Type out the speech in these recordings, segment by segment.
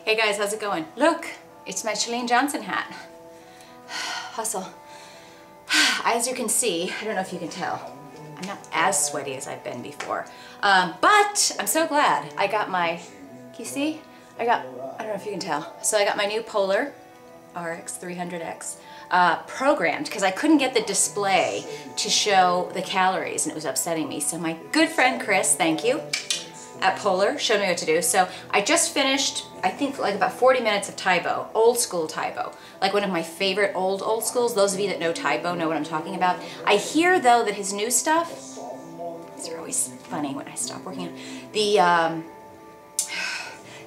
Hey guys, how's it going? Look, it's my Chalene Johnson hat. Hustle. As you can see, I don't know if you can tell, I'm not as sweaty as I've been before. But I'm so glad I got my, can you see? I don't know if you can tell. So I got my new Polar RX 300X programmed because I couldn't get the display to show the calories and it was upsetting me. So my good friend Chris, thank you, at Polar showed me what to do. So I just finished, I think like about 40 minutes of Tybo, old school Tybo. Like one of my favorite old schools. Those of you that know Tybo know what I'm talking about. I hear though that his new stuff, these are always funny when I stop working on,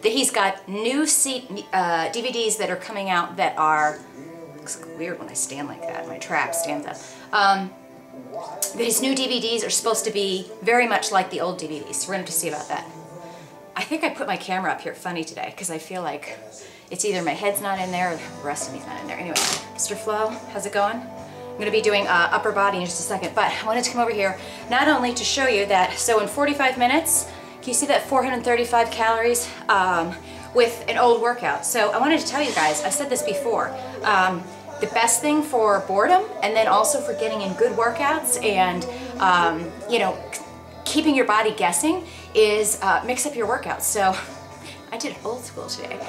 that he's got new DVDs that are coming out that are, looks weird when I stand like that, my trap stands up. His new DVDs are supposed to be very much like the old DVDs, so we're gonna have to see about that. I think I put my camera up here funny today because I feel like it's either my head's not in there or the rest of me's not in there. Anyway, Mr. Flo, how's it going? I'm gonna be doing upper body in just a second, but I wanted to come over here not only to show you that, so in 45 minutes, can you see that 435 calories with an old workout? So I wanted to tell you guys, I've said this before, the best thing for boredom and then also for getting in good workouts and you know, keeping your body guessing is mix up your workouts. So I did old school today.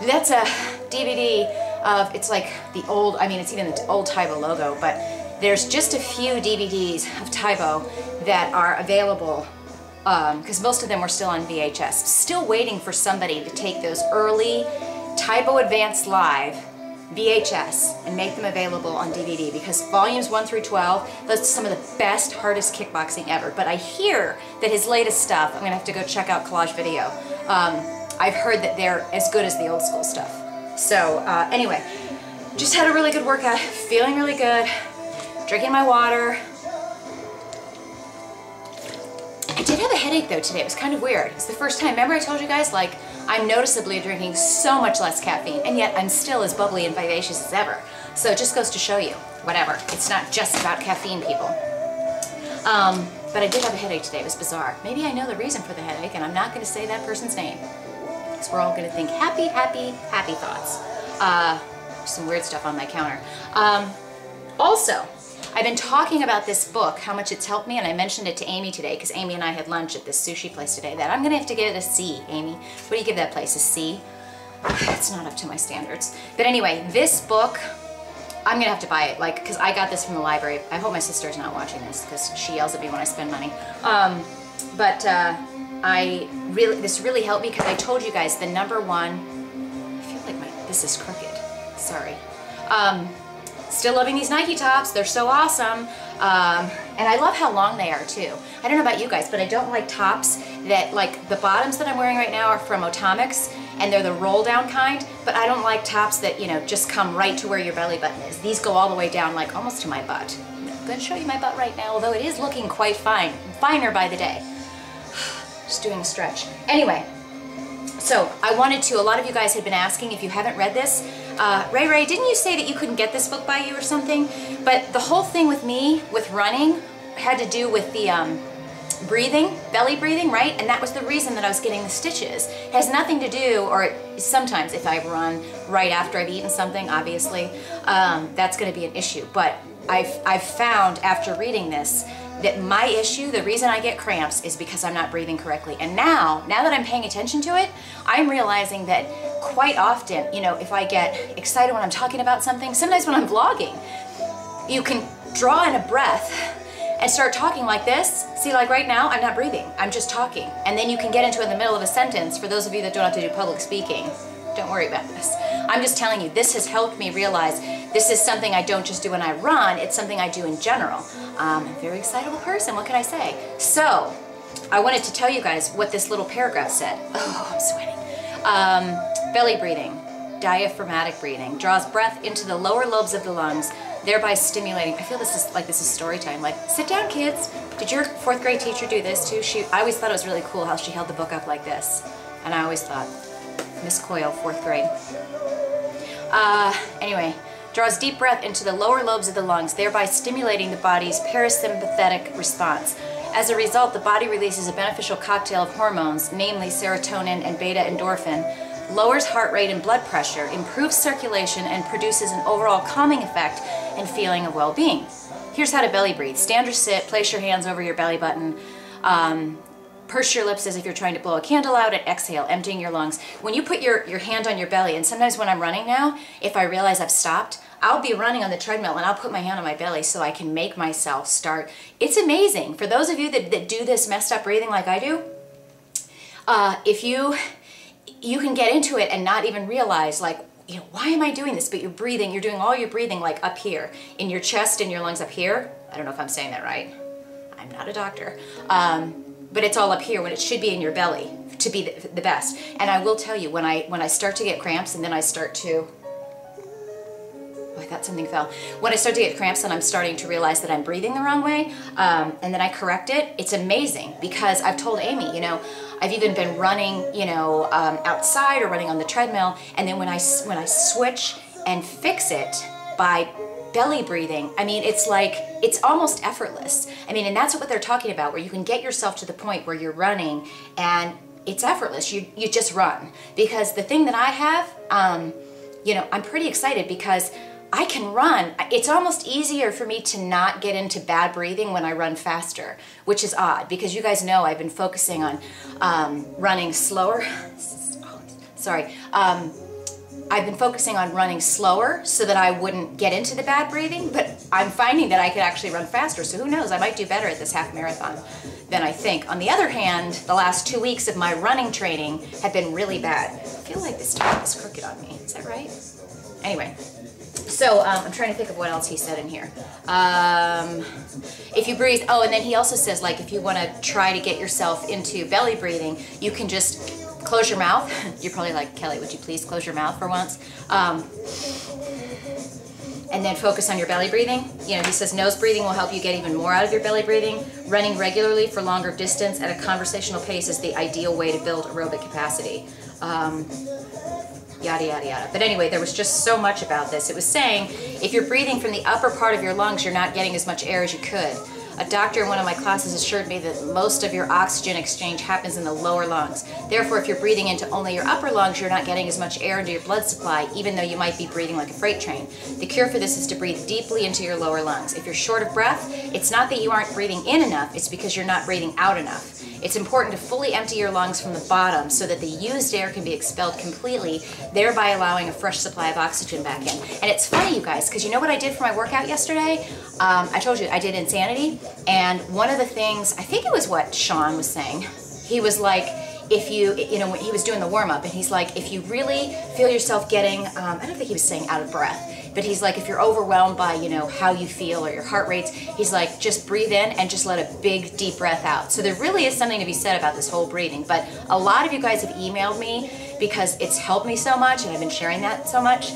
That's a DVD of, it's like the old, I mean it's even the old Tybo logo, but there's just a few DVDs of Tybo that are available because most of them were still on VHS. Still waiting for somebody to take those early Tybo Advanced Live VHS and make them available on DVD because volumes 1 through 12, that's some of the best, hardest kickboxing ever. But I hear that his latest stuff, I'm gonna have to go check out Collage Video. I've heard that they're as good as the old school stuff. So anyway, just had a really good workout, feeling really good, drinking my water. I did have a headache though today, it was kind of weird. It's the first time, remember I told you guys, like, I'm noticeably drinking so much less caffeine, and yet I'm still as bubbly and vivacious as ever. So it just goes to show you, whatever. It's not just about caffeine, people. But I did have a headache today, it was bizarre. Maybe I know the reason for the headache, and I'm not gonna say that person's name. Because we're all gonna think happy, happy, happy thoughts. Some weird stuff on my counter. Also, I've been talking about this book, how much it's helped me, and I mentioned it to Amy today because Amy and I had lunch at this sushi place today that I'm going to have to give it a C, Amy. What do you give that place, a C? It's not up to my standards. But anyway, this book, I'm going to have to buy it, like, because I got this from the library. I hope my sister's not watching this because she yells at me when I spend money. This really helped me because I told you guys the #1, I feel like this is crooked, sorry. Still loving these Nike tops, they're so awesome. And I love how long they are too. I don't know about you guys, but I don't like tops that, like the bottoms that I'm wearing right now are from Atomics and they're the roll down kind, but I don't like tops that, you know, just come right to where your belly button is. These go all the way down, like almost to my butt. I'm gonna show you my butt right now, although it is looking quite fine, finer by the day. Just doing a stretch. Anyway, so I wanted to, a lot of you guys had been asking if you haven't read this. Ray, didn't you say that you couldn't get this book by you or something? But the whole thing with me, with running, had to do with the breathing, belly breathing, right? And that was the reason that I was getting the stitches. It has nothing to do, or sometimes if I run right after I've eaten something, obviously, that's gonna be an issue. But I've found after reading this, that my issue, the reason I get cramps is because I'm not breathing correctly. And now that I'm paying attention to it, I'm realizing that quite often, you know, if I get excited when I'm talking about something, sometimes when I'm vlogging, you can draw in a breath and start talking like this. See, like right now, I'm not breathing, I'm just talking. And then you can get into it in the middle of a sentence. For those of you that don't have to do public speaking, don't worry about this. I'm just telling you, this has helped me realize this is something I don't just do when I run, it's something I do in general. I'm a very excitable person, what can I say? So, I wanted to tell you guys what this little paragraph said. Oh, I'm sweating. Belly breathing, diaphragmatic breathing, draws breath into the lower lobes of the lungs, thereby stimulating. I feel this is story time. Like, sit down, kids. Did your 4th grade teacher do this too? I always thought it was really cool how she held the book up like this. And I always thought, Miss Coyle, 4th grade. Anyway, draws deep breath into the lower lobes of the lungs, thereby stimulating the body's parasympathetic response. As a result, the body releases a beneficial cocktail of hormones, namely serotonin and beta endorphin, lowers heart rate and blood pressure, improves circulation, and produces an overall calming effect and feeling of well-being. Here's how to belly breathe. Stand or sit, place your hands over your belly button, purse your lips as if you're trying to blow a candle out, and exhale, emptying your lungs. When you put your hand on your belly, and sometimes when I'm running now, if I realize I've stopped, I'll be running on the treadmill and I'll put my hand on my belly so I can make myself start. It's amazing. For those of you that do this messed up breathing like I do, if you can get into it and not even realize, like, you know, why am I doing this? But you're breathing, you're doing all your breathing like up here, in your chest and your lungs up here. I don't know if I'm saying that right. I'm not a doctor. But it's all up here when it should be in your belly to be the best. And I will tell you, when I start to get cramps and then I start to, I thought something fell. When I start to get cramps and I'm starting to realize that I'm breathing the wrong way, and then I correct it, it's amazing, because I've told Amy, you know, I've even been running, you know, outside or running on the treadmill, and then when I switch and fix it by belly breathing, I mean, it's like, it's almost effortless. I mean, and that's what they're talking about, where you can get yourself to the point where you're running and it's effortless. You just run. Because the thing that I have, you know, I'm pretty excited because I can run. It's almost easier for me to not get into bad breathing when I run faster, which is odd, because you guys know I've been focusing on running slower. Sorry. I've been focusing on running slower so that I wouldn't get into the bad breathing, but I'm finding that I could actually run faster. So who knows, I might do better at this half marathon than I think. On the other hand, the last 2 weeks of my running training have been really bad. I feel like this table is crooked on me. Is that right? Anyway. So I'm trying to think of what else he said in here. If you breathe, oh, and then he also says, like, if you want to try to get yourself into belly breathing, you can just close your mouth. You're probably like, Kelly, would you please close your mouth for once? And then focus on your belly breathing. You know, he says nose breathing will help you get even more out of your belly breathing. Running regularly for longer distance at a conversational pace is the ideal way to build aerobic capacity. Yada, yada, yada. But anyway, there was just so much about this. It was saying, if you're breathing from the upper part of your lungs, you're not getting as much air as you could. A doctor in one of my classes assured me that most of your oxygen exchange happens in the lower lungs. Therefore, if you're breathing into only your upper lungs, you're not getting as much air into your blood supply, even though you might be breathing like a freight train. The cure for this is to breathe deeply into your lower lungs. If you're short of breath, it's not that you aren't breathing in enough, it's because you're not breathing out enough. It's important to fully empty your lungs from the bottom so that the used air can be expelled completely, thereby allowing a fresh supply of oxygen back in. And it's funny, you guys, because you know what I did for my workout yesterday? I told you I did Insanity, and one of the things, I think it was what Sean was saying, he was like, if you know, when he was doing the warm-up, and he's like, if you really feel yourself getting, I don't think he was saying out of breath, but he's like, if you're overwhelmed by, you know, how you feel or your heart rates, he's like, just breathe in and just let a big, deep breath out. So there really is something to be said about this whole breathing. But a lot of you guys have emailed me because it's helped me so much, and I've been sharing that so much.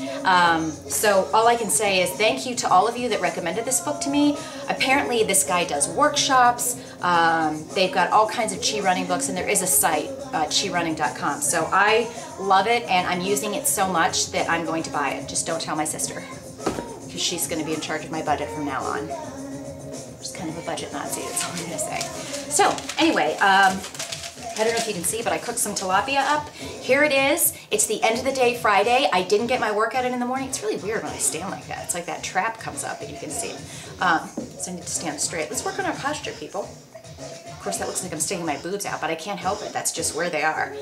So all I can say is thank you to all of you that recommended this book to me. Apparently this guy does workshops. They've got all kinds of chi running books, and there is a site, chirunning.com. So I love it, and I'm using it so much that I'm going to buy it. Just don't tell my sister, because she's going to be in charge of my budget from now on. Just kind of a budget Nazi, that's all I'm going to say. So anyway, I don't know if you can see, but I cooked some tilapia up. Here it is. It's the end of the day Friday. I didn't get my workout in the morning. It's really weird when I stand like that. It's like that trap comes up and you can see it. So I need to stand straight. Let's work on our posture, people. Of course, that looks like I'm sticking my boobs out, but I can't help it. That's just where they are.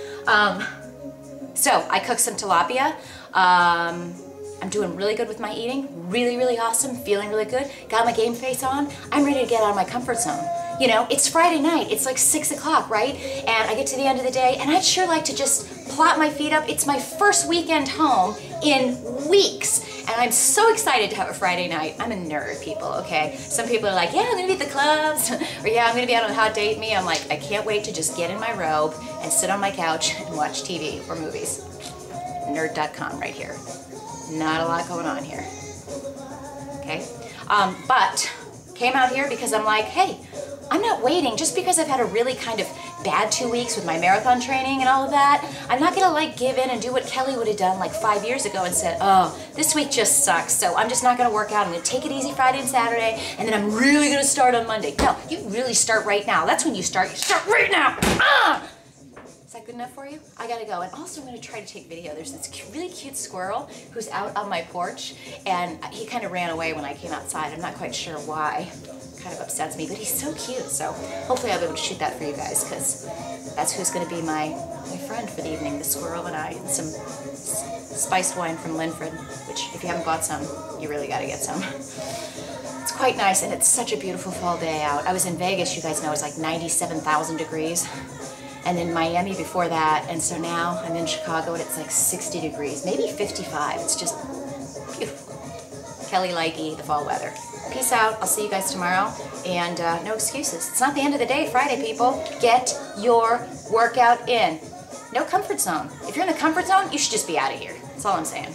So I cooked some tilapia. I'm doing really good with my eating. Really, really awesome. Feeling really good. Got my game face on. I'm ready to get out of my comfort zone. You know, it's Friday night. It's like 6 o'clock, right? And I get to the end of the day, and I'd sure like to just plop my feet up. It's my first weekend home in weeks, and I'm so excited to have a Friday night. I'm a nerd, people, okay? Some people are like, yeah, I'm gonna be at the clubs, or yeah, I'm gonna be out on a hot date. Me, I'm like, I can't wait to just get in my robe and sit on my couch and watch TV or movies. Nerd.com right here. Not a lot going on here, okay? But came out here because I'm like, hey, I'm not waiting just because I've had a really kind of bad 2 weeks with my marathon training and all of that. I'm not gonna like give in and do what Kelly would have done like 5 years ago and said, oh, this week just sucks, so I'm just not gonna work out. I'm gonna take it easy Friday and Saturday, and then I'm really gonna start on Monday. No, you really start right now. That's when you start. You start right now. Is that that good enough for you? I gotta go. And also I'm gonna try to take video. There's this really cute squirrel who's out on my porch, and he kind of ran away when I came outside. I'm not quite sure why. Kind of upsets me, but he's so cute. So hopefully I'll be able to shoot that for you guys, because that's who's gonna be my friend for the evening, the squirrel and I, and some spiced wine from Linford, which if you haven't bought some, you really gotta get some. It's quite nice, and it's such a beautiful fall day out. I was in Vegas, you guys know, it's like 97,000 degrees. And in Miami before that, and so now I'm in Chicago and it's like 60 degrees, maybe 55. It's just beautiful. Kelly Likey, the fall weather. Peace out. I'll see you guys tomorrow, and no excuses. It's not the end of the day, Friday, people. Get your workout in. No comfort zone. If you're in the comfort zone, you should just be out of here. That's all I'm saying.